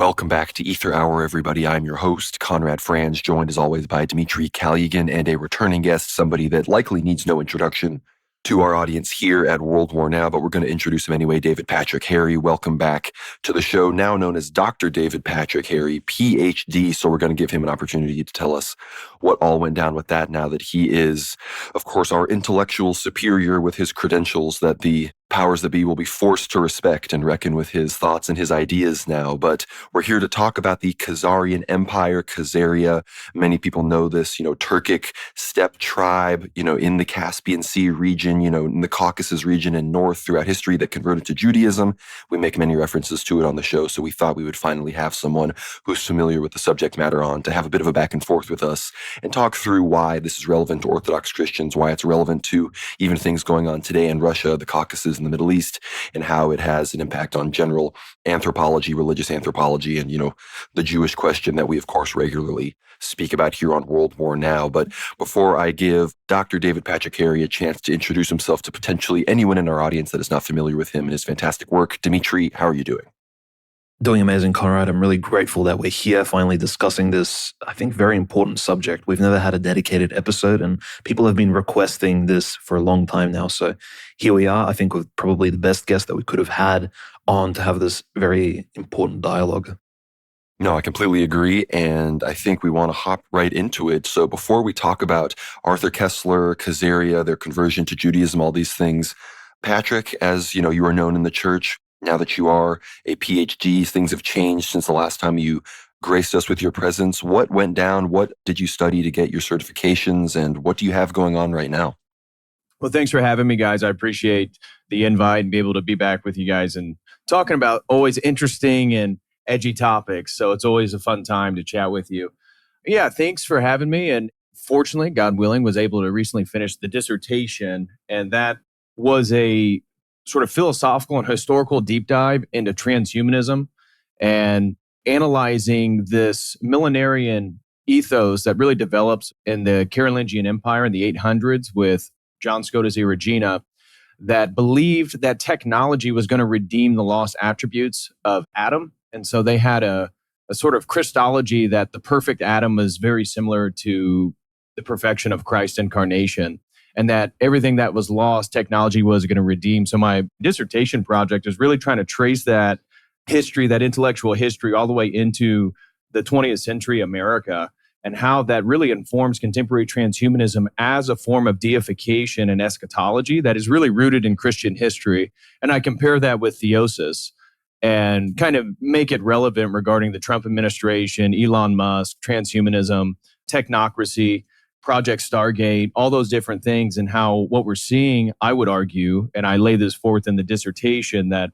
Welcome back to Aether Hour, everybody. I'm your host, Conrad Franz, joined as always by Dmitry Kalygin and a returning guest, somebody that likely needs no introduction to our audience here at World War Now, but we're going to introduce him anyway. David Patrick Harry, welcome back to the show, now known as Dr. David Patrick Harry, PhD. So we're going to give him an opportunity to tell us what all went down with that now that he is, of course, our intellectual superior with his credentials that the powers that be will be forced to respect and reckon with his thoughts and his ideas now. But we're here to talk about the Khazarian Empire, Khazaria. Many people know this, Turkic steppe tribe, in the Caspian Sea region, in the Caucasus region and north throughout history that converted to Judaism. We make many references to it on the show, so we thought we would finally have someone who's familiar with the subject matter on to have a bit of a back and forth with us and talk through why this is relevant to Orthodox Christians, why it's relevant to even things going on today in Russia, the Caucasus, in the Middle East, and how it has an impact on general anthropology, religious anthropology, and, the Jewish question that we, of course, regularly speak about here on World War Now. But before I give Dr. David Patrick Harry a chance to introduce himself to potentially anyone in our audience that is not familiar with him and his fantastic work, Dmitry, how are you doing? Doing amazing, Conrad. I'm really grateful that we're here finally discussing this, I think, very important subject. We've never had a dedicated episode, and people have been requesting this for a long time now. So here we are, I think, with probably the best guest that we could have had on to have this very important dialogue. No, I completely agree, and I think we want to hop right into it. So before we talk about Arthur Koestler, Khazaria, their conversion to Judaism, all these things, Patrick, as you are known in the church, now that you are a PhD, things have changed since the last time you graced us with your presence. What went down? What did you study to get your certifications? And what do you have going on right now? Well, thanks for having me, guys. I appreciate the invite and be able to be back with you guys and talking about always interesting and edgy topics. So it's always a fun time to chat with you. Yeah, thanks for having me. And fortunately, God willing, was able to recently finish the dissertation. And that was a sort of philosophical and historical deep dive into transhumanism and analyzing this millenarian ethos that really develops in the Carolingian Empire in the 800s with John Scotus Erigena, that believed that technology was going to redeem the lost attributes of Adam. And so they had a sort of Christology that the perfect Adam was very similar to the perfection of Christ's incarnation, and that everything that was lost, technology was going to redeem. So my dissertation project is really trying to trace that history, that intellectual history, all the way into the 20th century America, and how that really informs contemporary transhumanism as a form of deification and eschatology that is really rooted in Christian history. And I compare that with theosis and kind of make it relevant regarding the Trump administration, Elon Musk, transhumanism, technocracy, Project Stargate, all those different things, and how what we're seeing, I would argue, and I lay this forth in the dissertation, that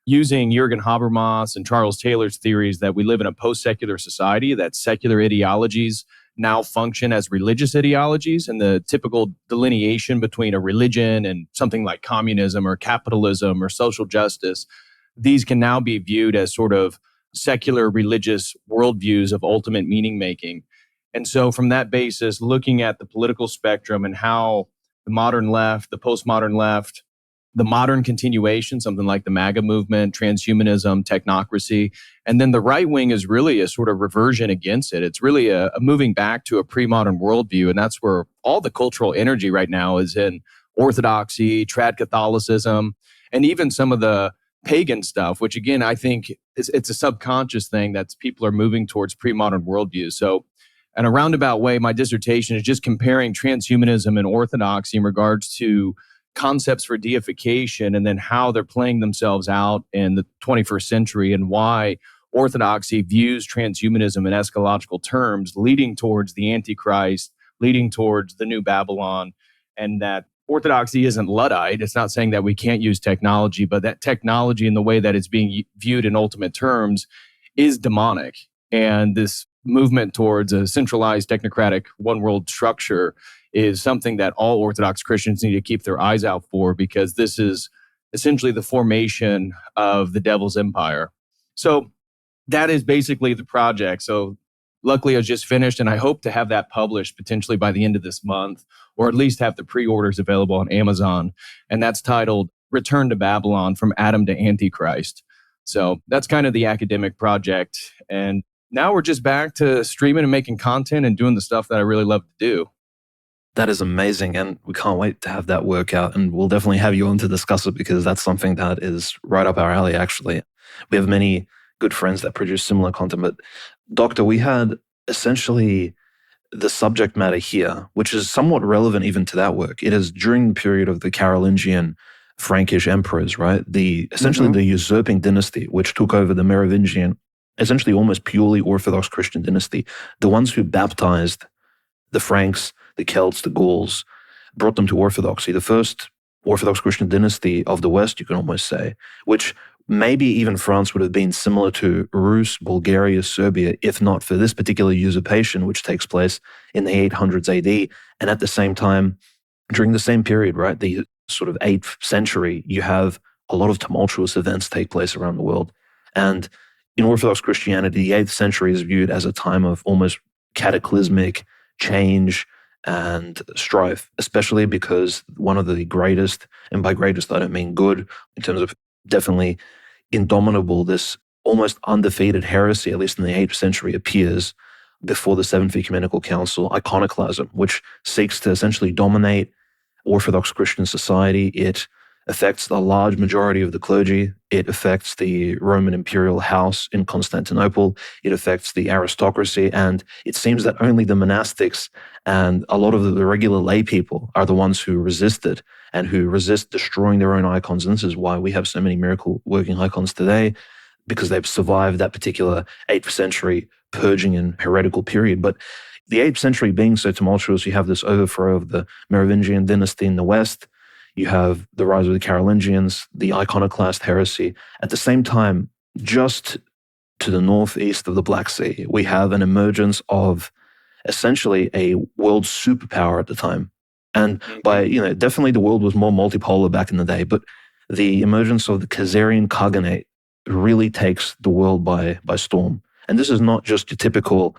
using Jürgen Habermas and Charles Taylor's theories that we live in a post-secular society, that secular ideologies now function as religious ideologies, and the typical delineation between a religion and something like communism or capitalism or social justice, these can now be viewed as sort of secular religious worldviews of ultimate meaning making. And so from that basis, looking at the political spectrum and how the modern left, the postmodern left, the modern continuation, something like the MAGA movement, transhumanism, technocracy, and then the right wing is really a sort of reversion against it. It's really a moving back to a pre-modern worldview. And that's where all the cultural energy right now is in orthodoxy, trad Catholicism, and even some of the pagan stuff, which again, I think it's a subconscious thing that people are moving towards pre-modern worldviews. So in a roundabout way, my dissertation is just comparing transhumanism and orthodoxy in regards to concepts for deification and then how they're playing themselves out in the 21st century and why orthodoxy views transhumanism in eschatological terms, leading towards the Antichrist, leading towards the new Babylon, and that orthodoxy isn't Luddite. It's not saying that we can't use technology, but that technology in the way that it's being viewed in ultimate terms is demonic. And this movement towards a centralized technocratic one world structure is something that all Orthodox Christians need to keep their eyes out for, because this is essentially the formation of the devil's empire. So that is basically the project. So luckily I was just finished, and I hope to have that published potentially by the end of this month, or at least have the pre-orders available on Amazon. And that's titled Return to Babylon, From Adam to Antichrist. So that's kind of the academic project. And now we're just back to streaming and making content and doing the stuff that I really love to do. That is amazing. And we can't wait to have that work out. And we'll definitely have you on to discuss it because that's something that is right up our alley, actually. We have many good friends that produce similar content. But Doctor, we had essentially the subject matter here, which is somewhat relevant even to that work. It is during the period of the Carolingian Frankish emperors, right? Essentially the usurping dynasty, which took over the Merovingian, essentially almost purely Orthodox Christian dynasty. The ones who baptized the Franks, the Celts, the Gauls, brought them to Orthodoxy. The first Orthodox Christian dynasty of the West, you can almost say, which maybe even France would have been similar to Rus, Bulgaria, Serbia, if not for this particular usurpation, which takes place in the 800s AD. And at the same time, during the same period, right, the sort of 8th century, you have a lot of tumultuous events take place around the world. And in Orthodox Christianity, the 8th century is viewed as a time of almost cataclysmic change and strife, especially because one of the greatest, and by greatest I don't mean good, in terms of definitely indomitable, this almost undefeated heresy, at least in the 8th century, appears before the Seventh Ecumenical Council, iconoclasm, which seeks to essentially dominate Orthodox Christian society. It affects the large majority of the clergy. It affects the Roman imperial house in Constantinople. It affects the aristocracy. And it seems that only the monastics and a lot of the regular lay people are the ones who resist it and who resist destroying their own icons. And this is why we have so many miracle working icons today, because they've survived that particular 8th century purging and heretical period. But the 8th century being so tumultuous, you have this overthrow of the Merovingian dynasty in the West. You have the rise of the Carolingians, the iconoclast heresy. At the same time, just to the northeast of the Black Sea, we have an emergence of essentially a world superpower at the time. And definitely the world was more multipolar back in the day, but the emergence of the Khazarian Carate really takes the world by storm. And this is not just your typical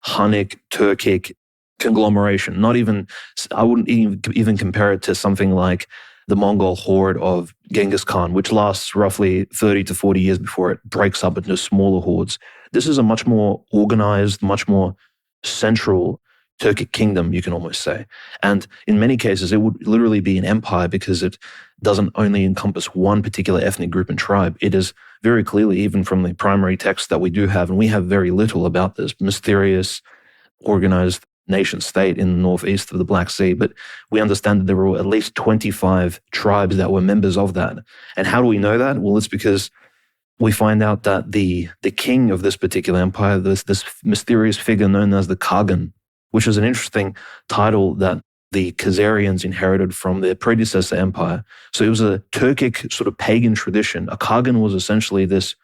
Hunnic, Turkic conglomeration. I wouldn't even compare it to something like the Mongol horde of Genghis Khan, which lasts roughly 30 to 40 years before it breaks up into smaller hordes. This is a much more organized, much more central Turkic kingdom, you can almost say. And in many cases, it would literally be an empire because it doesn't only encompass one particular ethnic group and tribe. It is very clearly, even from the primary text that we do have, and we have very little about this mysterious, organized nation state in the northeast of the Black Sea, but we understand that there were at least 25 tribes that were members of that. And how do we know that? Well, it's because we find out that the king of this particular empire, this mysterious figure known as the Kagan, which is an interesting title that the Khazarians inherited from their predecessor empire. So it was a Turkic sort of pagan tradition. A Kagan was essentially this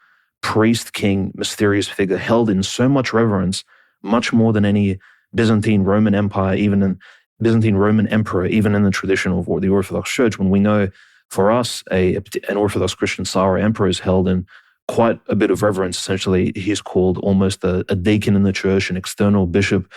priest, king, mysterious figure held in so much reverence, much more than any Byzantine Roman Empire, even in Byzantine Roman emperor, even in the tradition of the Orthodox Church, when we know for us an Orthodox Christian Tsar emperor is held in quite a bit of reverence. Essentially, he's called almost a deacon in the church, an external bishop,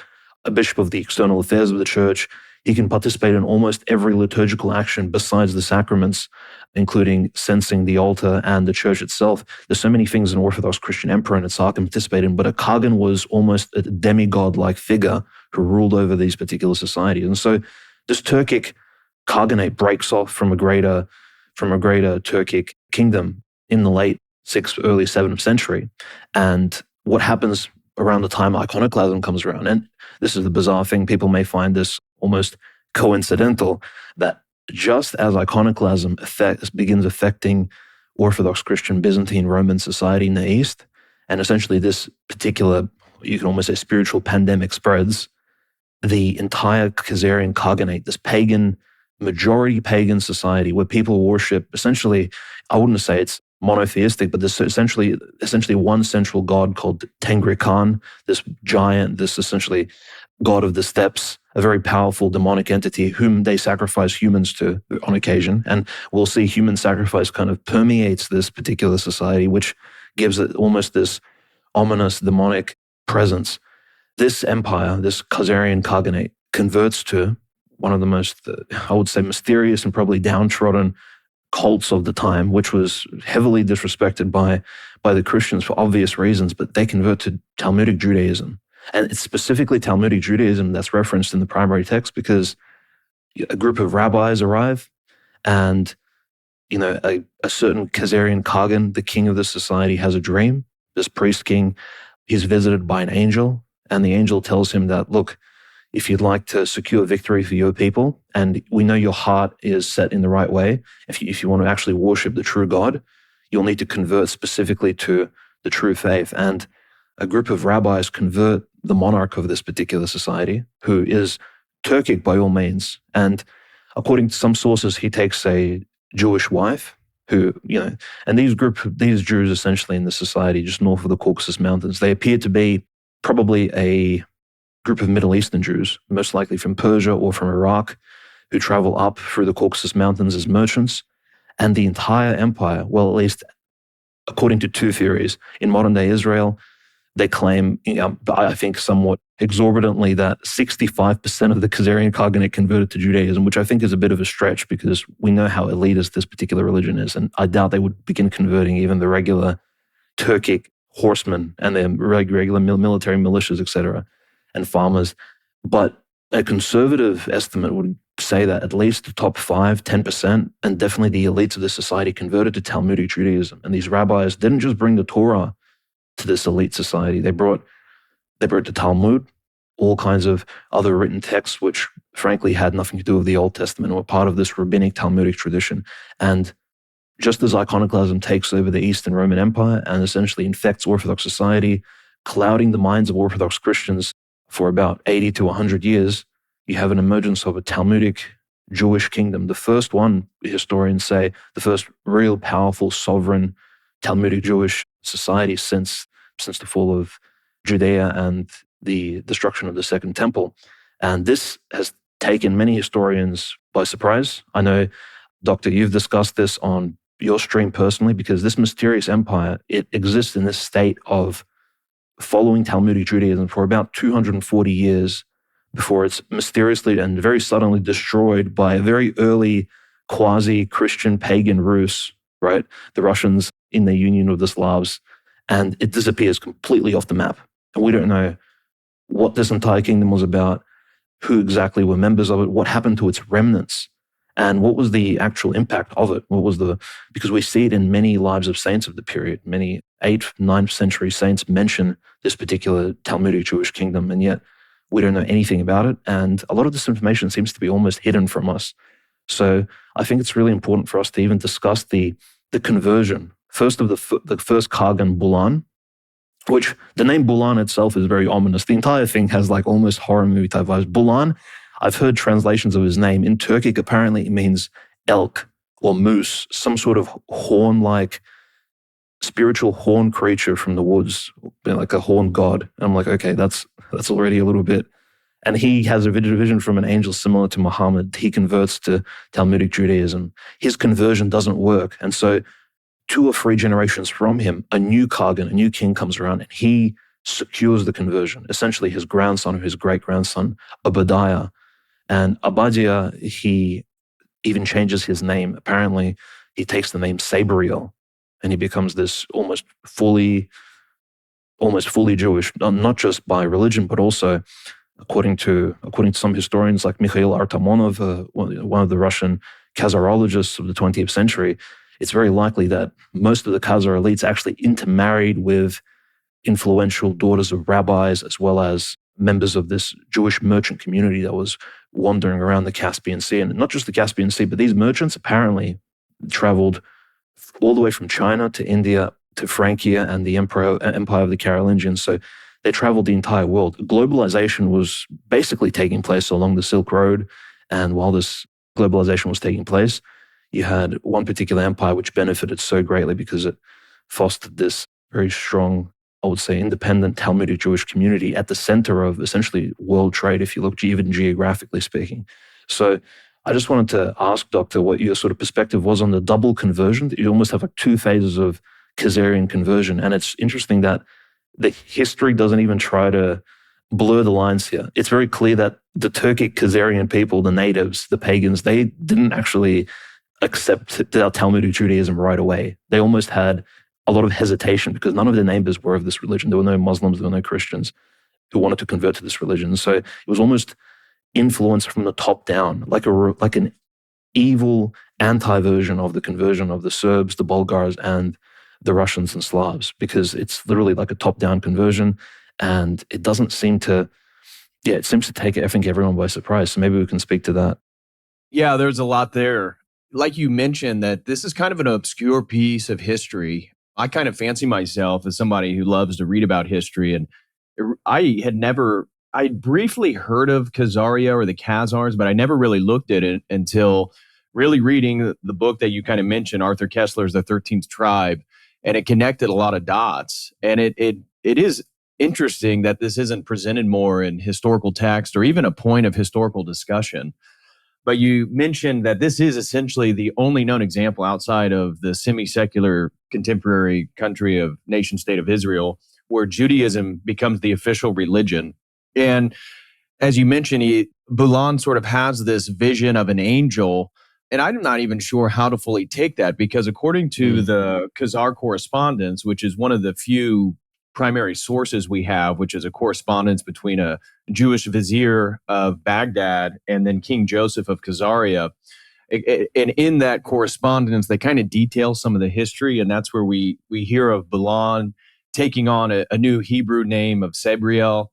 a bishop of the external affairs of the church. He can participate in almost every liturgical action besides the sacraments, including censing the altar and the church itself. There's so many things an Orthodox Christian emperor and a Tsar can participate in, but a Kagan was almost a demigod-like figure who ruled over these particular societies. And so this Turkic Khaganate breaks off from a greater Turkic kingdom in the late 6th, early 7th century. And what happens around the time iconoclasm comes around, and this is the bizarre thing, people may find this almost coincidental, that just as iconoclasm begins affecting Orthodox Christian Byzantine Roman society in the East, and essentially this particular, you can almost say, spiritual pandemic spreads, the entire Khazarian Khaganate, this majority pagan society where people worship, essentially, I wouldn't say it's monotheistic, but there's essentially one central god called Tengri Khan, this giant, this essentially god of the steppes, a very powerful demonic entity whom they sacrifice humans to on occasion. And we'll see human sacrifice kind of permeates this particular society, which gives it almost this ominous demonic presence. This empire, this Khazarian Khaganate, converts to one of the most, I would say, mysterious and probably downtrodden cults of the time, which was heavily disrespected by the Christians for obvious reasons, but they convert to Talmudic Judaism. And it's specifically Talmudic Judaism that's referenced in the primary text because a group of rabbis arrive and, a certain Khazarian Kagan, the king of the society, has a dream. This priest king is visited by an angel, and the angel tells him that, look, if you'd like to secure victory for your people, and we know your heart is set in the right way, if you want to actually worship the true God, you'll need to convert specifically to the true faith. And a group of rabbis convert the monarch of this particular society, who is Turkic by all means. And according to some sources, he takes a Jewish wife who, and these Jews essentially in the society just north of the Caucasus Mountains, they appear to be probably a group of Middle Eastern Jews, most likely from Persia or from Iraq, who travel up through the Caucasus Mountains as merchants. And the entire empire, well, at least according to two theories, in modern-day Israel, they claim, I think somewhat exorbitantly, that 65% of the Khazarian Khaganate converted to Judaism, which I think is a bit of a stretch because we know how elitist this particular religion is. And I doubt they would begin converting even the regular Turkic horsemen and their regular military militias, etc., and farmers. But a conservative estimate would say that at least the top 5, 10%, and definitely the elites of the society converted to Talmudic Judaism. And these rabbis didn't just bring the Torah to this elite society. They brought the Talmud, all kinds of other written texts, which frankly had nothing to do with the Old Testament, were part of this rabbinic Talmudic tradition. And just as iconoclasm takes over the Eastern Roman Empire and essentially infects Orthodox society, clouding the minds of Orthodox Christians for about 80 to 100 years, you have an emergence of a Talmudic Jewish kingdom. The first one, historians say, the first real powerful sovereign Talmudic Jewish society since the fall of Judea and the destruction of the Second Temple. And this has taken many historians by surprise. I know, Doctor, you've discussed this on your stream personally, because this mysterious empire, it exists in this state of following Talmudic Judaism for about 240 years before it's mysteriously and very suddenly destroyed by a very early quasi-Christian pagan Rus, right? The Russians in the union of the Slavs, and it disappears completely off the map. And we don't know what this entire kingdom was about, who exactly were members of it, what happened to its remnants, and what was the actual impact of it. Because we see it in many lives of saints of the period. Many 8th, 9th century saints mention this particular Talmudic Jewish kingdom, and yet we don't know anything about it. And a lot of this information seems to be almost hidden from us. So I think it's really important for us to even discuss the conversion. First of the first Kagan, Bulan, which the name Bulan itself is very ominous. The entire thing has like almost horror movie type vibes. Bulan, I've heard translations of his name. In Turkic, apparently it means elk or moose, some sort of horn-like spiritual horn creature from the woods, like a horned god. And I'm like, okay, that's already a little bit. And he has a vision from an angel similar to Muhammad. He converts to Talmudic Judaism. His conversion doesn't work. And so 2 or 3 generations from him, a new Kagan, a new king comes around, and he secures the conversion. Essentially, his grandson or his great-grandson, Obadiah. And Obadiah, he even changes his name. Apparently, he takes the name Sabriel, and he becomes this almost fully Jewish, not just by religion, but also according to some historians like Mikhail Artamonov, one of the Russian Khazarologists of the 20th century. It's very likely that most of the Khazar elites actually intermarried with influential daughters of rabbis, as well as members of this Jewish merchant community that was wandering around the Caspian Sea. And not just the Caspian Sea, but these merchants apparently traveled all the way from China to India to Francia and the Empire of the Carolingians. So they traveled the entire world. Globalization was basically taking place along the Silk Road. And while this globalization was taking place, you had one particular empire which benefited so greatly because it fostered this very strong, I would say, independent Talmudic Jewish community at the center of essentially world trade, if you look even geographically speaking. So I just wanted to ask, Doctor, what your sort of perspective was on the double conversion. You almost have like 2 phases of Khazarian conversion. And it's interesting that the history doesn't even try to blur the lines here. It's very clear that the Turkic Khazarian people, the natives, the pagans, they didn't actually accept our Talmudic Judaism right away. They almost had a lot of hesitation because none of their neighbors were of this religion. There were no Muslims, there were no Christians who wanted to convert to this religion. So it was almost influenced from the top down, like an evil anti-version of the conversion of the Serbs, the Bulgars, and the Russians and Slavs, because it's literally like a top-down conversion, and it doesn't seem to, it seems to take, I think, everyone by surprise. So maybe we can speak to that. Yeah, there's a lot there. Like you mentioned, that this is kind of an obscure piece of history. I kind of fancy myself as somebody who loves to read about history, and I briefly heard of Khazaria or the Khazars, but I never really looked at it until really reading the book that you kind of mentioned, Arthur Kessler's The 13th Tribe, and it connected a lot of dots. And it is interesting that this isn't presented more in historical text or even a point of historical discussion. But you mentioned that this is essentially the only known example outside of the semi-secular contemporary country of nation state of Israel where Judaism becomes the official religion. And as you mentioned, Bulan sort of has this vision of an angel. And I'm not even sure how to fully take that, because according to the Khazar correspondence, which is one of the few primary sources we have, which is a correspondence between a Jewish vizier of Baghdad and then King Joseph of Khazaria. And in that correspondence, they kind of detail some of the history. And that's where we hear of Bulan taking on a new Hebrew name of Sebriel.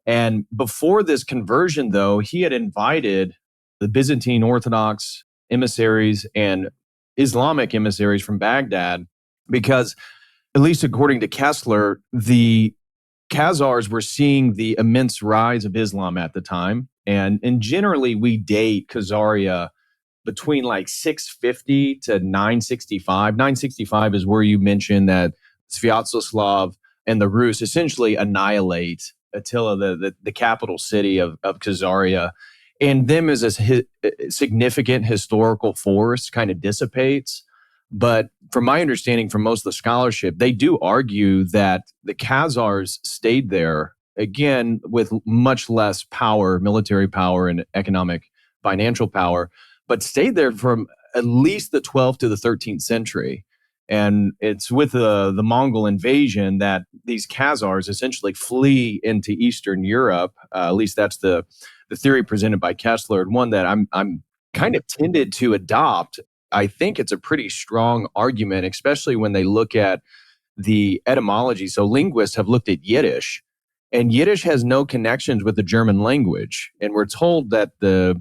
And before this conversion, though, he had invited the Byzantine Orthodox emissaries and Islamic emissaries from Baghdad, because, at least according to Kessler, the Khazars were seeing the immense rise of Islam at the time. And generally, we date Khazaria between like 650 to 965. 965 is where you mentioned that Sviatoslav and the Rus essentially annihilate Attila, the capital city of Khazaria. And them as a significant historical force kind of dissipates. But from my understanding, from most of the scholarship, they do argue that the Khazars stayed there, again, with much less power, military power and economic, financial power, but stayed there from at least the 12th to the 13th century. And it's with the Mongol invasion that these Khazars essentially flee into Eastern Europe. At least that's the theory presented by Kessler, and one that I'm kind of tended to adopt. I think it's a pretty strong argument, especially when they look at the etymology. So linguists have looked at Yiddish, and Yiddish has no connections with the German language. And we're told that the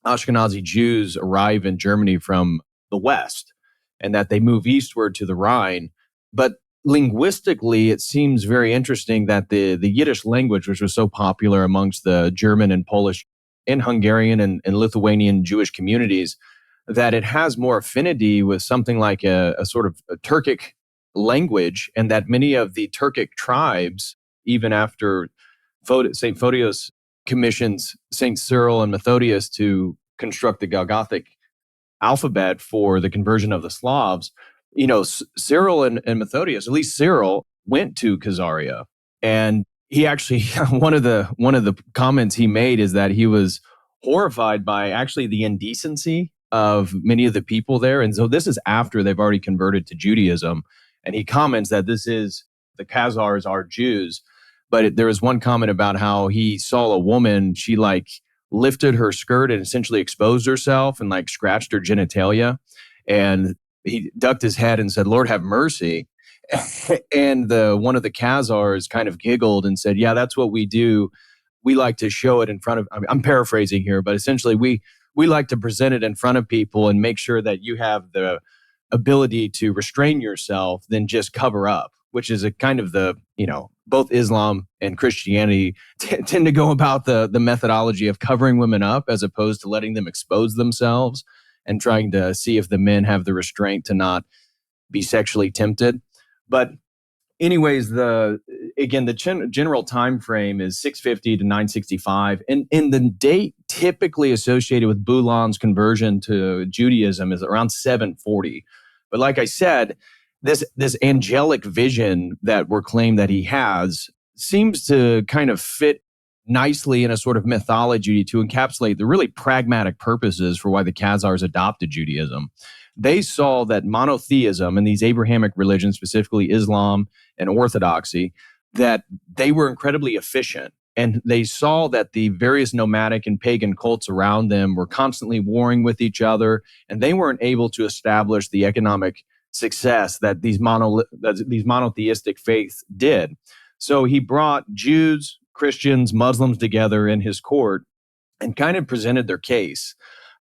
Ashkenazi Jews arrive in Germany from the West and that they move eastward to the Rhine. But linguistically, it seems very interesting that the Yiddish language, which was so popular amongst the German and Polish and Hungarian and Lithuanian Jewish communities, that it has more affinity with something like a sort of a Turkic language, and that many of the Turkic tribes, even after St. Photios commissions St. Cyril and Methodius to construct the Golgothic alphabet for the conversion of the Slavs, Cyril and Methodius, at least Cyril, went to Khazaria. And he actually, one of the comments he made is that he was horrified by actually the indecency of many of the people there. And so this is after they've already converted to Judaism. And he comments that the Khazars are Jews. But there was one comment about how he saw a woman, she lifted her skirt and essentially exposed herself and scratched her genitalia. And he ducked his head and said, "Lord, have mercy." And one of the Khazars kind of giggled and said, "Yeah, that's what we do. We like to show it in front of," I'm paraphrasing here, but essentially we like to present it in front of people and make sure that you have the ability to restrain yourself than just cover up, which is a kind of both Islam and Christianity tend to go about the methodology of covering women up as opposed to letting them expose themselves and trying to see if the men have the restraint to not be sexually tempted. But anyways, the general time frame is 650 to 965. And the date typically associated with Bulan's conversion to Judaism is around 740. But like I said, this angelic vision that we're claimed that he has seems to kind of fit nicely in a sort of mythology to encapsulate the really pragmatic purposes for why the Khazars adopted Judaism. They saw that monotheism and these Abrahamic religions, specifically Islam and Orthodoxy, that they were incredibly efficient. And they saw that the various nomadic and pagan cults around them were constantly warring with each other, and they weren't able to establish the economic success that these monotheistic faiths did. So he brought Jews, Christians, Muslims together in his court and kind of presented their case.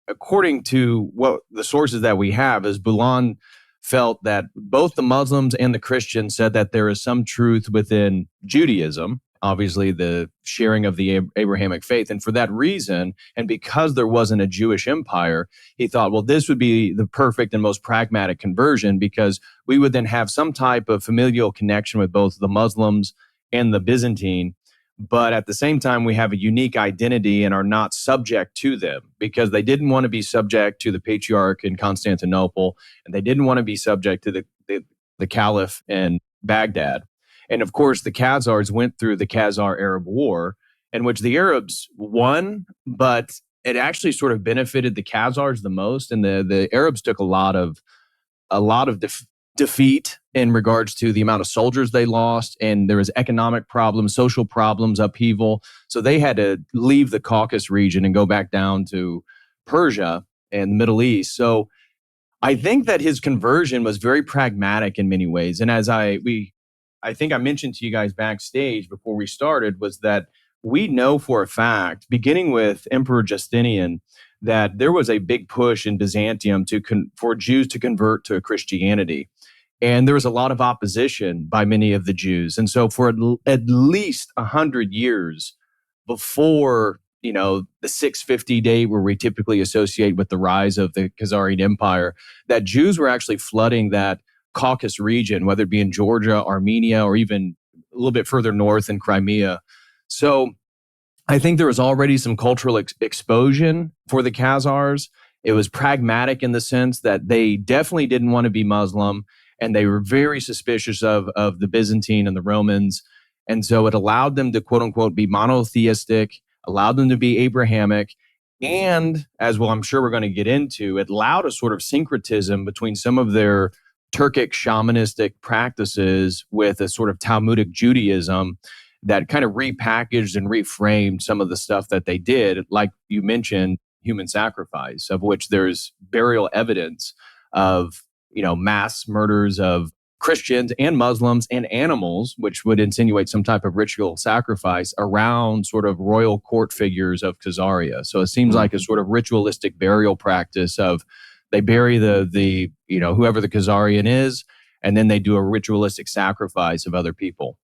According to what the sources that we have, is Bulan felt that both the Muslims and the Christians said that there is some truth within Judaism, obviously the sharing of the Abrahamic faith. And for that reason, and because there wasn't a Jewish empire, he thought, well, this would be the perfect and most pragmatic conversion, because we would then have some type of familial connection with both the Muslims and the Byzantine. But at the same time, we have a unique identity and are not subject to them, because they didn't want to be subject to the patriarch in Constantinople, and they didn't want to be subject to the caliph in Baghdad. And of course, the Khazars went through the Khazar-Arab War, in which the Arabs won, but it actually sort of benefited the Khazars the most. And the Arabs took a lot of defeat in regards to the amount of soldiers they lost, and there was economic problems, social problems, upheaval. So they had to leave the Caucasus region and go back down to Persia and the Middle East. So I think that his conversion was very pragmatic in many ways. And as I think I mentioned to you guys backstage before we started, was that we know for a fact, beginning with Emperor Justinian, that there was a big push in Byzantium for Jews to convert to Christianity. And there was a lot of opposition by many of the Jews. And so for at least 100 years before, the 650 date where we typically associate with the rise of the Khazarian Empire, that Jews were actually flooding that Caucasus region, whether it be in Georgia, Armenia, or even a little bit further north in Crimea. So I think there was already some cultural exposure for the Khazars. It was pragmatic in the sense that they definitely didn't want to be Muslim, and they were very suspicious of the Byzantine and the Romans. And so it allowed them to, quote unquote, be monotheistic, allowed them to be Abrahamic. And as well, I'm sure we're going to get into, it allowed a sort of syncretism between some of their Turkic shamanistic practices with a sort of Talmudic Judaism that kind of repackaged and reframed some of the stuff that they did, like you mentioned, human sacrifice, of which there's burial evidence of, mass murders of Christians and Muslims and animals, which would insinuate some type of ritual sacrifice around sort of royal court figures of Khazaria. So it seems like a sort of ritualistic burial practice of they bury the whoever the Khazarian is, and then they do a ritualistic sacrifice of other people.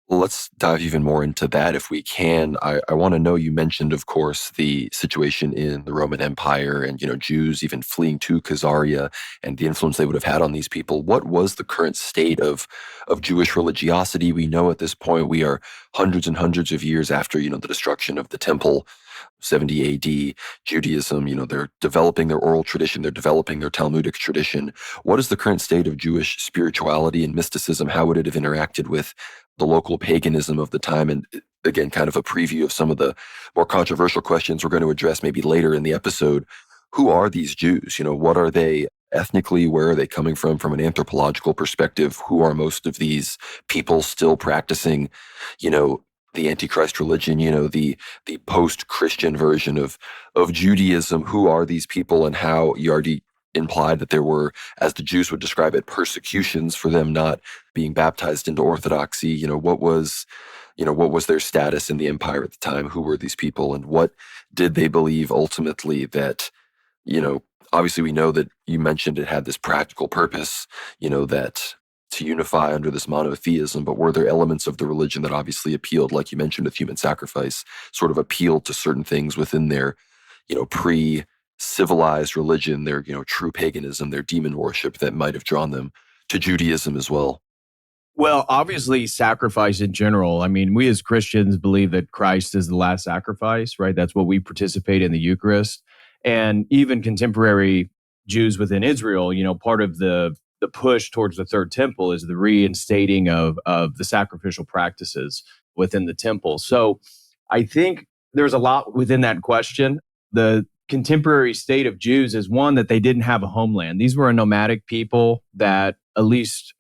Well, let's dive even more into that if we can. I want to know, you mentioned, of course, the situation in the Roman Empire and, Jews even fleeing to Khazaria and the influence they would have had on these people. What was the current state of Jewish religiosity? We know at this point we are hundreds and hundreds of years after, the destruction of the temple, 70 AD, Judaism, they're developing their oral tradition, they're developing their Talmudic tradition. What is the current state of Jewish spirituality and mysticism? How would it have interacted with the local paganism of the time? And again, kind of a preview of some of the more controversial questions we're going to address maybe later in the episode. Who are these Jews? What are they ethnically? Where are they coming from an anthropological perspective? Who are most of these people still practicing, the Antichrist religion, the post-Christian version of Judaism? Who are these people, and how you already implied that there were, as the Jews would describe it, persecutions for them not being baptized into Orthodoxy. What was their status in the empire at the time? Who were these people, and what did they believe ultimately that, obviously we know that you mentioned it had this practical purpose, that to unify under this monotheism, but were there elements of the religion that obviously appealed, like you mentioned with human sacrifice, sort of appealed to certain things within their, pre-civilized religion, their, true paganism, their demon worship that might have drawn them to Judaism as well? Well, obviously, sacrifice in general. I mean, we as Christians believe that Christ is the last sacrifice, right? That's what we participate in the Eucharist. And even contemporary Jews within Israel, part of the push towards the third temple is the reinstating of the sacrificial practices within the temple. So I think there's a lot within that question. The contemporary state of Jews is one that they didn't have a homeland. These were a nomadic people that at least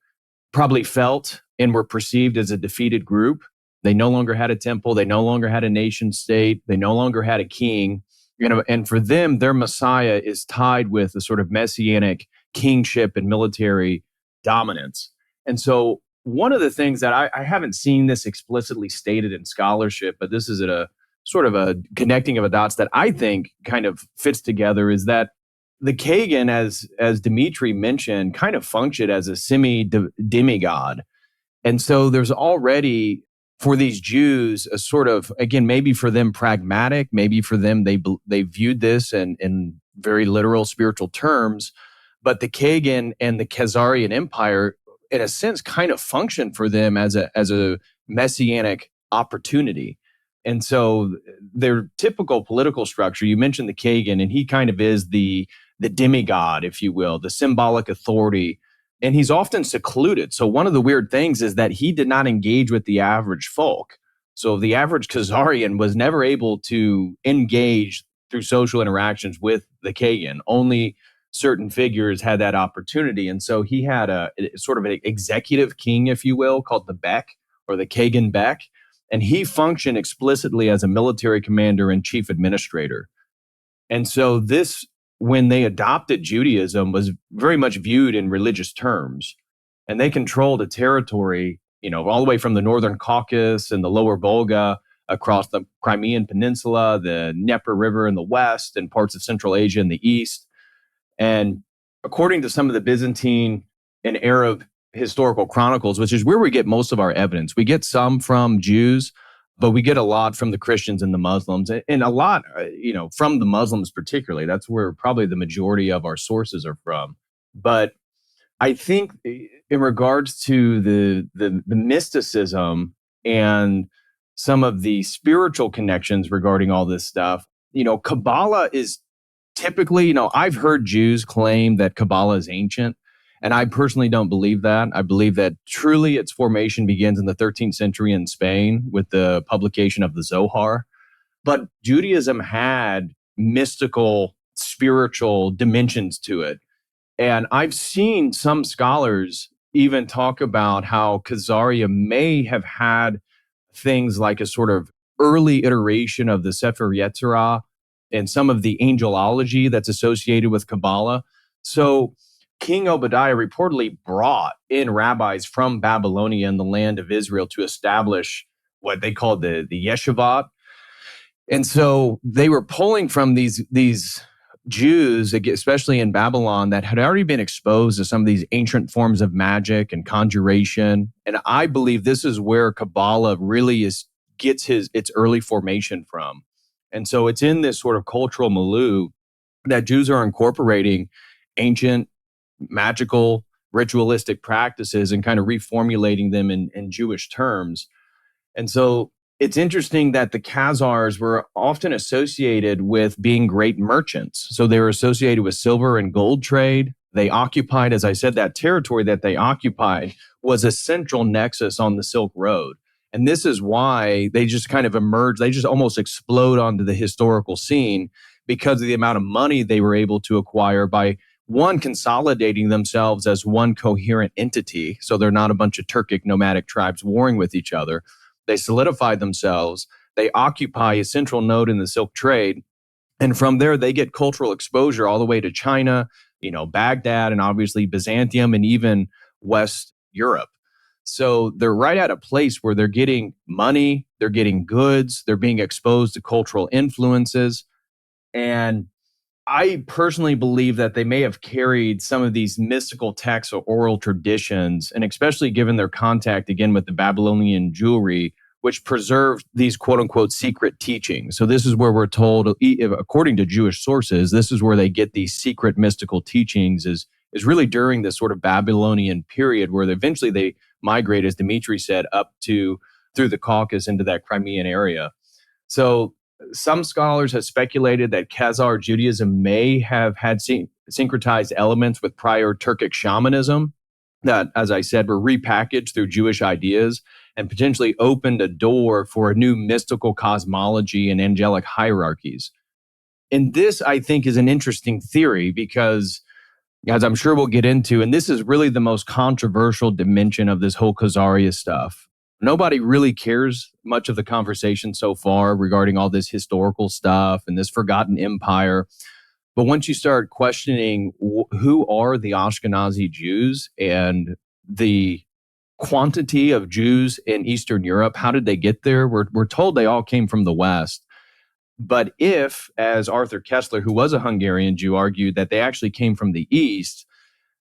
probably felt and were perceived as a defeated group. They no longer had a temple. They no longer had a nation state. They no longer had a king. And for them, their Messiah is tied with a sort of messianic kingship and military dominance. And so one of the things that I haven't seen this explicitly stated in scholarship, but this is a sort of a connecting of the dots that I think kind of fits together, is that the Kagan, as Dimitri mentioned, kind of functioned as a semi-demigod. And so there's already, for these Jews, a sort of, again, maybe for them pragmatic, maybe for them they viewed this in very literal spiritual terms, but the Kagan and the Khazarian Empire, in a sense, kind of functioned for them as a messianic opportunity. And so their typical political structure, you mentioned the Kagan, and he kind of is the demigod, if you will, the symbolic authority. And he's often secluded. So one of the weird things is that he did not engage with the average folk. So the average Khazarian was never able to engage through social interactions with the Kagan. Only certain figures had that opportunity. And so he had a sort of an executive king, if you will, called the Bek, or the Kagan Bek. And he functioned explicitly as a military commander and chief administrator. And so this, when they adopted Judaism, was very much viewed in religious terms. And they controlled a territory, all the way from the Northern Caucasus and the Lower Volga across the Crimean Peninsula, the Dnieper River in the west, and parts of Central Asia in the east. And according to some of the Byzantine and Arab historical chronicles, which is where we get most of our evidence, we get some from Jews, but we get a lot from the Christians and the Muslims, and a lot, from the Muslims particularly. That's where probably the majority of our sources are from. But I think in regards to the mysticism and some of the spiritual connections regarding all this stuff, Kabbalah is typically, I've heard Jews claim that Kabbalah is ancient, and I personally don't believe that. I believe that truly its formation begins in the 13th century in Spain with the publication of the Zohar. But Judaism had mystical, spiritual dimensions to it. And I've seen some scholars even talk about how Khazaria may have had things like a sort of early iteration of the Sefer Yetzirah and some of the angelology that's associated with Kabbalah. So King Obadiah reportedly brought in rabbis from Babylonia and the land of Israel to establish what they called the Yeshivat. And so they were pulling from these Jews, especially in Babylon, that had already been exposed to some of these ancient forms of magic and conjuration. And I believe this is where Kabbalah really gets its early formation from. And so it's in this sort of cultural milieu that Jews are incorporating ancient magical ritualistic practices and kind of reformulating them in Jewish terms. And so it's interesting that the Khazars were often associated with being great merchants. So they were associated with silver and gold trade. They occupied, as I said, that territory that they occupied was a central nexus on the Silk Road. And this is why they just kind of emerge. They just almost explode onto the historical scene because of the amount of money they were able to acquire by, one, consolidating themselves as one coherent entity. So they're not a bunch of Turkic nomadic tribes warring with each other. They solidified themselves. They occupy a central node in the silk trade. And from there, they get cultural exposure all the way to China, Baghdad, and obviously Byzantium, and even West Europe. So they're right at a place where they're getting money, they're getting goods, they're being exposed to cultural influences. And I personally believe that they may have carried some of these mystical texts or oral traditions, and especially given their contact, again, with the Babylonian Jewry, which preserved these quote-unquote secret teachings. So this is where we're told, according to Jewish sources, this is where they get these secret mystical teachings is really during this sort of Babylonian period where eventually they migrate, as Dimitri said, up through the Caucasus into that Crimean area. So some scholars have speculated that Khazar Judaism may have had syncretized elements with prior Turkic shamanism that, as I said, were repackaged through Jewish ideas. and potentially opened a door for a new mystical cosmology and angelic hierarchies. And this, I think, is an interesting theory because, as I'm sure we'll get into, and this is really the most controversial dimension of this whole Khazaria stuff. Nobody really cares much of the conversation so far regarding all this historical stuff and this forgotten empire. But once you start questioning who are the Ashkenazi Jews and the quantity of Jews in Eastern Europe, how did they get there? We're told they all came from the West. But if, as Arthur Kessler, who was a Hungarian Jew, argued that they actually came from the East,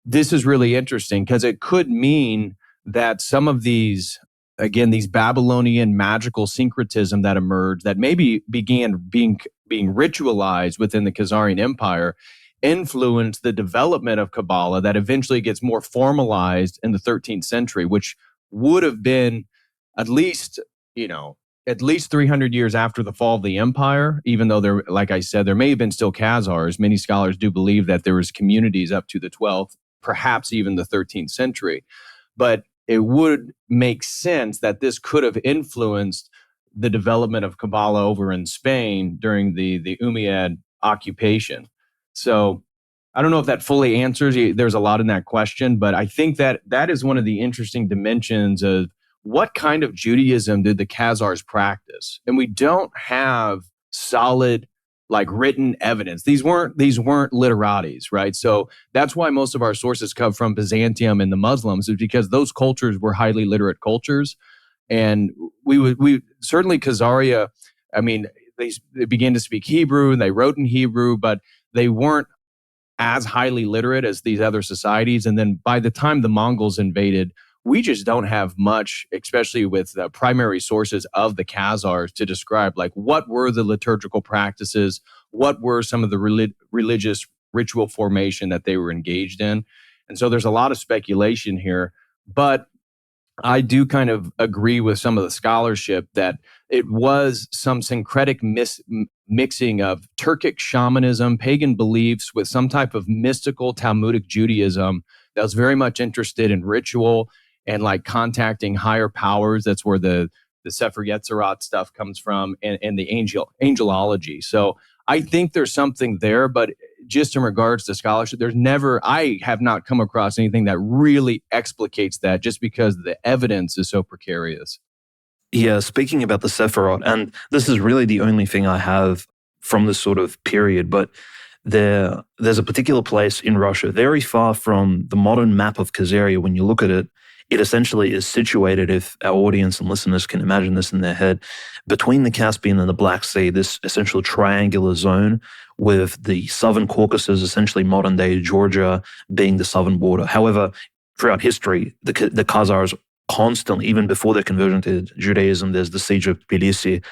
this is really interesting because it could mean that some of these, again, these Babylonian magical syncretism that emerged, that maybe began being ritualized within the Khazarian Empire, influenced the development of Kabbalah that eventually gets more formalized in the 13th century, which would have been at least 300 years after the fall of the empire, even though there, like I said, there may have been still Khazars. Many scholars do believe that there was communities up to the 12th, perhaps even the 13th century. But it would make sense that this could have influenced the development of Kabbalah over in Spain during the Umayyad occupation. So I don't know if that fully answers. There's a lot in that question, but I think that is one of the interesting dimensions of what kind of Judaism did the Khazars practice? And we don't have solid, written evidence. These weren't literatis, right? So that's why most of our sources come from Byzantium and the Muslims, is because those cultures were highly literate cultures. And we certainly Khazaria, I mean, they began to speak Hebrew and they wrote in Hebrew, but they weren't as highly literate as these other societies. And then by the time the Mongols invaded, we just don't have much, especially with the primary sources of the Khazars, to describe what were the liturgical practices, what were some of the religious ritual formation that they were engaged in. And so there's a lot of speculation here, but I do kind of agree with some of the scholarship that it was some syncretic mixing of Turkic shamanism, pagan beliefs with some type of mystical Talmudic Judaism that was very much interested in ritual and contacting higher powers. That's where the Sefer Yetzirah stuff comes from, and the angelology. So I think there's something there, but just in regards to scholarship, I have not come across anything that really explicates that, just because the evidence is so precarious. Yeah, speaking about the Sephiroth, and this is really the only thing I have from this sort of period, but there's a particular place in Russia, very far from the modern map of Khazaria. When you look at it, it essentially is situated, if our audience and listeners can imagine this in their head, between the Caspian and the Black Sea, this essential triangular zone with the southern Caucasus, essentially modern-day Georgia, being the southern border. However, throughout history, the Khazars constantly, even before their conversion to Judaism, there's the siege of Tbilisi.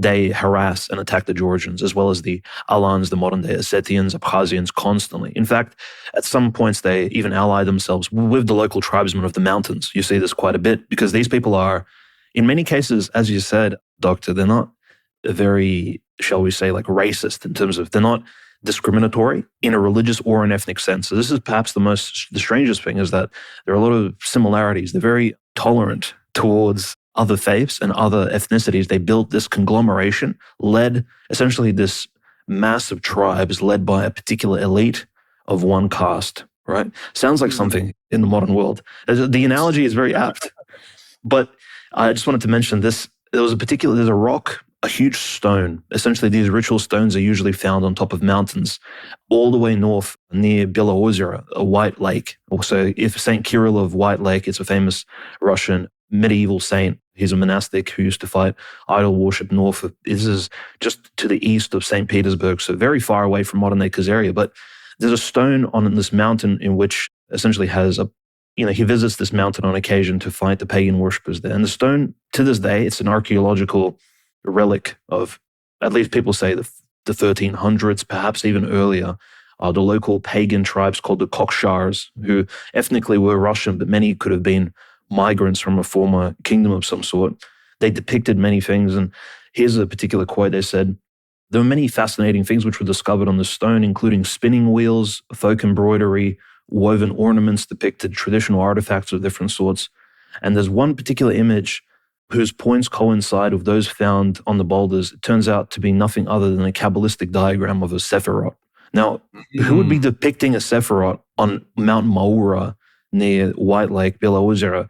They harass and attack the Georgians, as well as the Alans, the modern-day Ossetians, Abkhazians, constantly. In fact, at some points, they even ally themselves with the local tribesmen of the mountains. You see this quite a bit, because these people are, in many cases, as you said, Doctor, they're not very, shall we say, racist in terms of, they're not discriminatory in a religious or an ethnic sense. So this is perhaps the strangest thing, is that there are a lot of similarities. They're very tolerant towards other faiths and other ethnicities. They built this conglomeration, led essentially this mass of tribes led by a particular elite of one caste, right? Sounds like something in the modern world. The analogy is very apt. But I just wanted to mention this. There's a rock, a huge stone. Essentially, these ritual stones are usually found on top of mountains, all the way north near Belozera, a white lake. Also, if Saint Kirill of White Lake, it's a famous Russian medieval saint. He's a monastic who used to fight idol worship north of, this is just to the east of St. Petersburg, so very far away from modern-day Khazaria. But there's a stone on this mountain in which essentially has he visits this mountain on occasion to fight the pagan worshippers there. And the stone, to this day, it's an archaeological relic of, at least people say, the 1300s, perhaps even earlier. The local pagan tribes called the Khazars, who ethnically were Russian, but many could have been migrants from a former kingdom of some sort. They depicted many things, and here's a particular quote. They said, there were many fascinating things which were discovered on the stone, including spinning wheels, folk embroidery, woven ornaments depicted traditional artifacts of different sorts. And there's one particular image whose points coincide with those found on the boulders, it turns out to be nothing other than a Kabbalistic diagram of a Sephiroth. Now, who would be depicting a Sephiroth on Mount Maura near White Lake, Belaozera,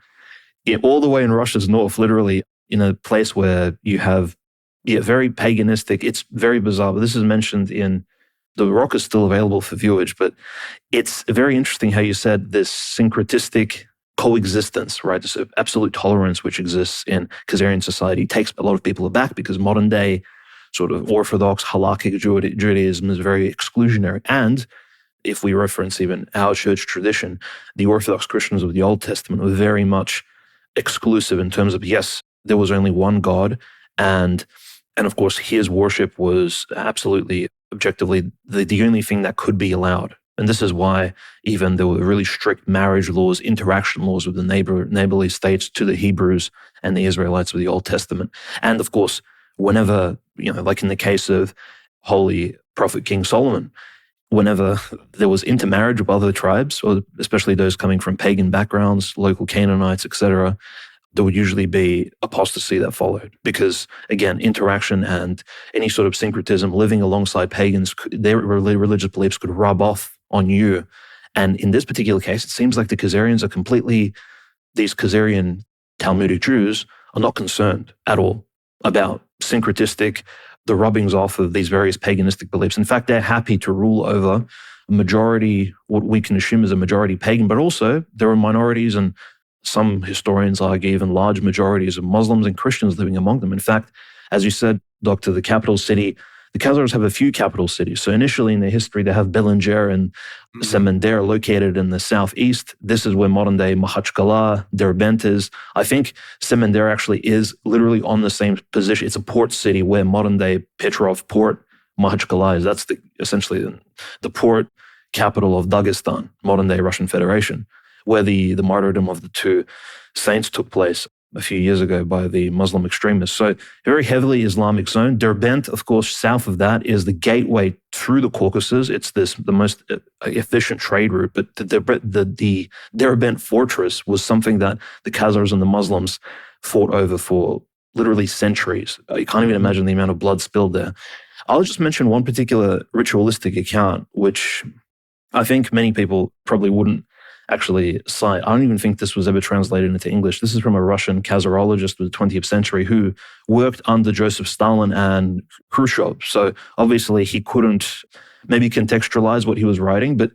all the way in Russia's north, literally in a place where you have very paganistic, it's very bizarre, but this is mentioned in, the rock is still available for viewage, but it's very interesting how you said this syncretistic coexistence, right? This absolute tolerance which exists in Khazarian society takes a lot of people aback because modern day sort of orthodox halakhic Judaism is very exclusionary. And if we reference even our church tradition, the Orthodox Christians of the Old Testament were very much exclusive in terms of, yes, there was only one God, and of course his worship was absolutely, objectively, the only thing that could be allowed. And this is why even there were really strict marriage laws, interaction laws with the neighborly states to the Hebrews and the Israelites of the Old Testament. And of course, whenever, like in the case of Holy Prophet King Solomon, whenever there was intermarriage with other tribes, or especially those coming from pagan backgrounds, local Canaanites, etc., there would usually be apostasy that followed. Because, again, interaction and any sort of syncretism, living alongside pagans, their religious beliefs could rub off on you. And in this particular case, it seems like the Khazarians are completely, these Khazarian Talmudic Jews are not concerned at all about syncretistic, the rubbings off of these various paganistic beliefs. In fact, they're happy to rule over a majority, what we can assume is a majority pagan, but also there are minorities, and some historians argue even large majorities of Muslims and Christians living among them. In fact, as you said, Doctor, the capital city, the Khazars have a few capital cities. So initially in their history, they have Belanger and Semender located in the southeast. This is where modern-day Makhachkala, Derbent is. I think Semender actually is literally on the same position. It's a port city where modern-day Petrov port, Makhachkala is. That's essentially the port capital of Dagestan, modern-day Russian Federation, where the martyrdom of the two saints took place a few years ago by the Muslim extremists. So very heavily Islamic zone. Derbent, of course, south of that is the gateway through the Caucasus. It's the most efficient trade route. But the Derbent fortress was something that the Khazars and the Muslims fought over for literally centuries. You can't even imagine the amount of blood spilled there. I'll just mention one particular ritualistic account, which I think many people probably wouldn't actually cite. I don't even think this was ever translated into English. This is from a Russian Khazarologist of the 20th century who worked under Joseph Stalin and Khrushchev. So obviously he couldn't maybe contextualize what he was writing, but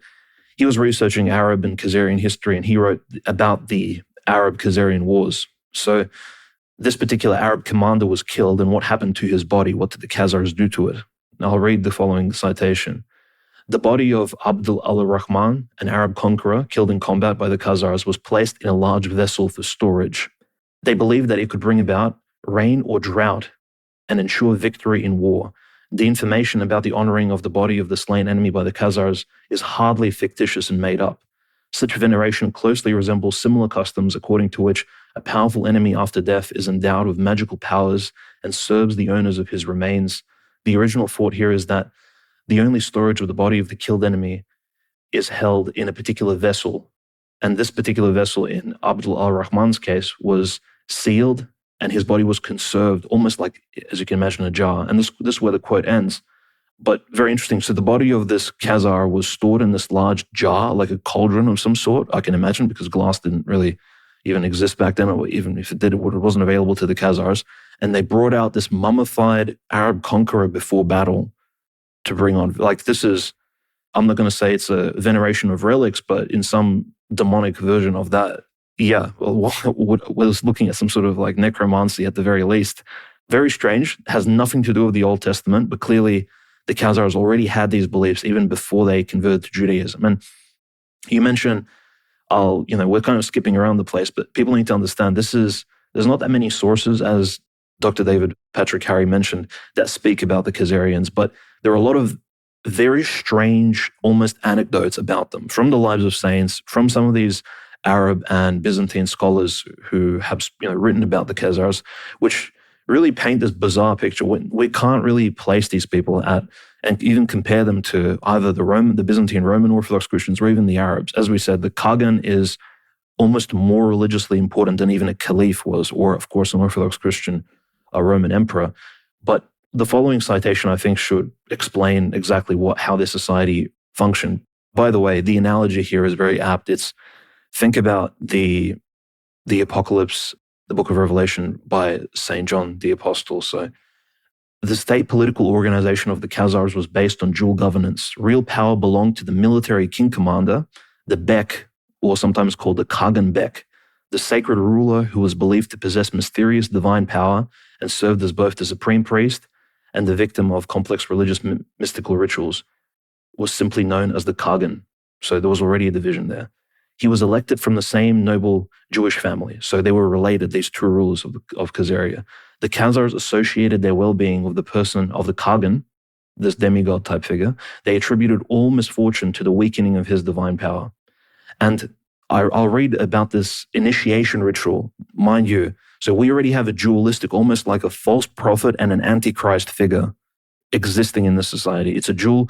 he was researching Arab and Khazarian history, and he wrote about the Arab-Khazarian wars. So this particular Arab commander was killed, and what happened to his body? What did the Khazars do to it? And I'll read the following citation. The body of Abdul al-Rahman, an Arab conqueror killed in combat by the Khazars, was placed in a large vessel for storage. They believed that it could bring about rain or drought and ensure victory in war. The information about the honoring of the body of the slain enemy by the Khazars is hardly fictitious and made up. Such veneration closely resembles similar customs according to which a powerful enemy after death is endowed with magical powers and serves the owners of his remains. The original thought here is that the only storage of the body of the killed enemy is held in a particular vessel. And this particular vessel, in Abdul al-Rahman's case, was sealed and his body was conserved, almost like, as you can imagine, a jar. And this is where the quote ends. But very interesting. So the body of this Khazar was stored in this large jar, like a cauldron of some sort, I can imagine, because glass didn't really even exist back then, or even if it did, it wasn't available to the Khazars. And they brought out this mummified Arab conqueror before battle to bring on, like, this is, I'm not going to say it's a veneration of relics, but in some demonic version of that, yeah, well, was looking at some sort of like necromancy at the very least. Very strange, has nothing to do with the Old Testament, but clearly the Khazars already had these beliefs even before they converted to Judaism. And you mentioned, we're kind of skipping around the place, but people need to understand there's not that many sources, as Dr. David Patrick Harry mentioned, that speak about the Khazarians, but there are a lot of very strange, almost anecdotes about them from the lives of saints, from some of these Arab and Byzantine scholars who have written about the Khazars, which really paint this bizarre picture. We can't really place these people at and even compare them to either the Byzantine Roman Orthodox Christians or even the Arabs. As we said, the Kagan is almost more religiously important than even a caliph was, or of course an Orthodox Christian, a Roman emperor. But the following citation, I think, should explain exactly how this society functioned. By the way, the analogy here is very apt. Think about the Apocalypse, the book of Revelation by St. John the Apostle. So the state political organization of the Khazars was based on dual governance. Real power belonged to the military king commander, the Bek, or sometimes called the Kagan Bek, the sacred ruler who was believed to possess mysterious divine power and served as both the supreme priest and the victim of complex religious mystical rituals, was simply known as the Kagan. So there was already a division there. He was elected from the same noble Jewish family, so they were related, these two rulers of Khazaria. The Khazars associated their well-being with the person of the Kagan, this demigod type figure. They attributed all misfortune to the weakening of his divine power. And I'll read about this initiation ritual, mind you. So we already have a dualistic, almost like a false prophet and an antichrist figure existing in this society. It's a dual,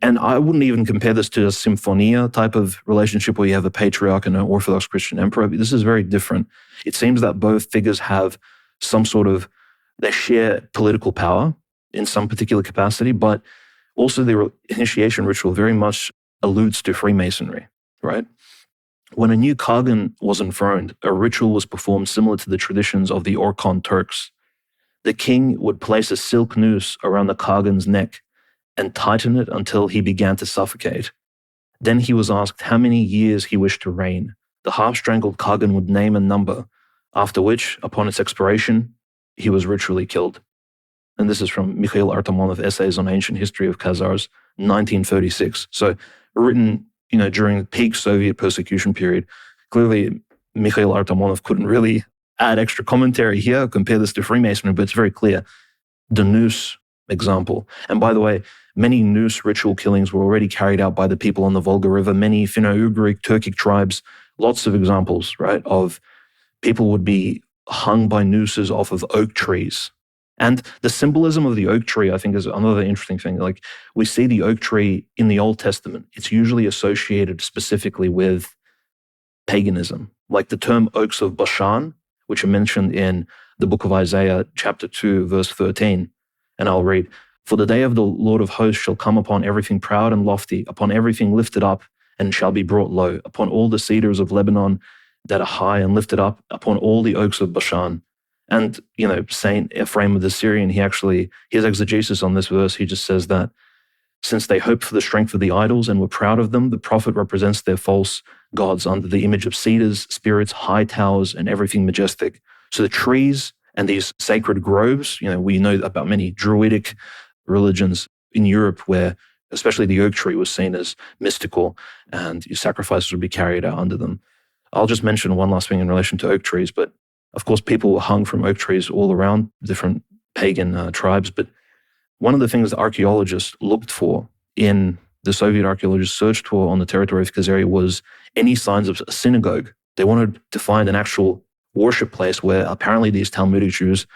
and I wouldn't even compare this to a symphonia type of relationship where you have a patriarch and an Orthodox Christian emperor. This is very different. It seems that both figures have some sort of, they share political power in some particular capacity, but also the initiation ritual very much alludes to Freemasonry, right? When a new Kagan was enthroned, a ritual was performed similar to the traditions of the Orkhon Turks. The king would place a silk noose around the Kagan's neck and tighten it until he began to suffocate. Then he was asked how many years he wished to reign. The half-strangled Kagan would name a number, after which, upon its expiration, he was ritually killed. And this is from Mikhail Artamonov, Essays on Ancient History of Khazars, 1936. So written, during the peak Soviet persecution period. Clearly, Mikhail Artamonov couldn't really add extra commentary here, compare this to Freemasonry, but it's very clear. The noose example. And by the way, many noose ritual killings were already carried out by the people on the Volga River, many Finno-Ugric, Turkic tribes, lots of examples, right, of people would be hung by nooses off of oak trees. And the symbolism of the oak tree, I think, is another interesting thing. Like, we see the oak tree in the Old Testament. It's usually associated specifically with paganism. Like the term oaks of Bashan, which are mentioned in the book of Isaiah, chapter 2, verse 13. And I'll read, "For the day of the Lord of hosts shall come upon everything proud and lofty, upon everything lifted up, and shall be brought low, upon all the cedars of Lebanon that are high and lifted up, upon all the oaks of Bashan." And, Saint Ephraim of the Syrian, his exegesis on this verse, he just says that since they hoped for the strength of the idols and were proud of them, the prophet represents their false gods under the image of cedars, spirits, high towers, and everything majestic. So the trees and these sacred groves, we know about many Druidic religions in Europe where especially the oak tree was seen as mystical and sacrifices would be carried out under them. I'll just mention one last thing in relation to oak trees, but of course, people were hung from oak trees all around different pagan tribes. But one of the things that archaeologists looked for in the Soviet archaeologists searched for on the territory of Khazaria was any signs of a synagogue. They wanted to find an actual worship place where apparently these Talmudic Jews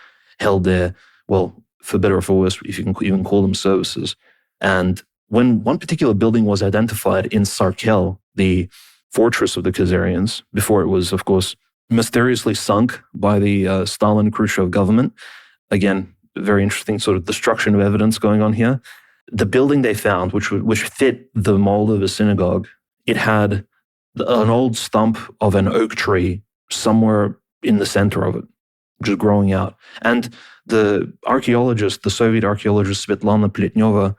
held their, well, for better or for worse, if you can even call them services. And when one particular building was identified in Sarkel, the fortress of the Khazarians, before it was, of course, mysteriously sunk by the Stalin-Khrushchev government. Again, very interesting sort of destruction of evidence going on here. The building they found, which fit the mold of a synagogue, it had an old stump of an oak tree somewhere in the center of it, just growing out. And the Soviet archaeologist Svetlana Pletnyova,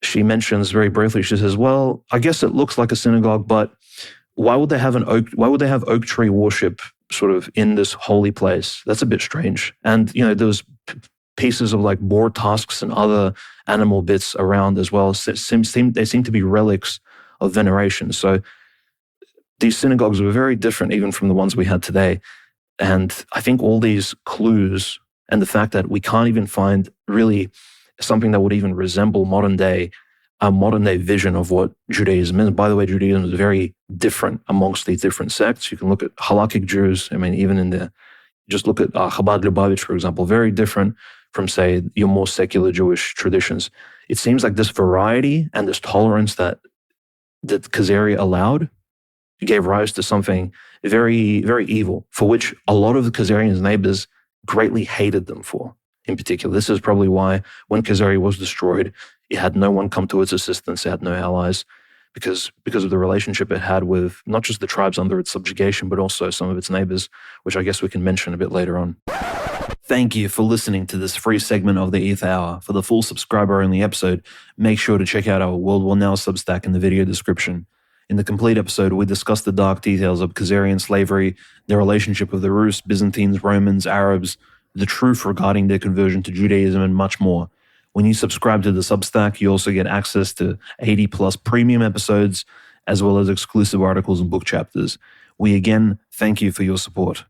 she mentions very briefly, she says, well, I guess it looks like a synagogue, but why would they have oak tree worship sort of in this holy place? That's a bit strange. And, there was pieces of like boar tusks and other animal bits around as well. They seem to be relics of veneration. So these synagogues were very different even from the ones we had today. And I think all these clues and the fact that we can't even find really something that would even resemble a modern day vision of what Judaism is. By the way, Judaism is very different amongst these different sects. You can look at halakhic Jews. Even just look at Chabad Lubavitch, for example, very different from, say, your more secular Jewish traditions. It seems like this variety and this tolerance that Khazaria allowed gave rise to something very, very evil, for which a lot of the Khazarians' neighbors greatly hated them for. In particular, this is probably why when Khazari was destroyed, it had no one come to its assistance, it had no allies, because of the relationship it had with not just the tribes under its subjugation, but also some of its neighbors, which I guess we can mention a bit later on. Thank you for listening to this free segment of the Aether Hour. For the full subscriber-only episode, make sure to check out our World War Now Substack in the video description. In the complete episode, we discuss the dark details of Khazarian slavery, their relationship with the Rus, Byzantines, Romans, Arabs, the truth regarding their conversion to Judaism, and much more. When you subscribe to the Substack, you also get access to 80-plus premium episodes, as well as exclusive articles and book chapters. We again thank you for your support.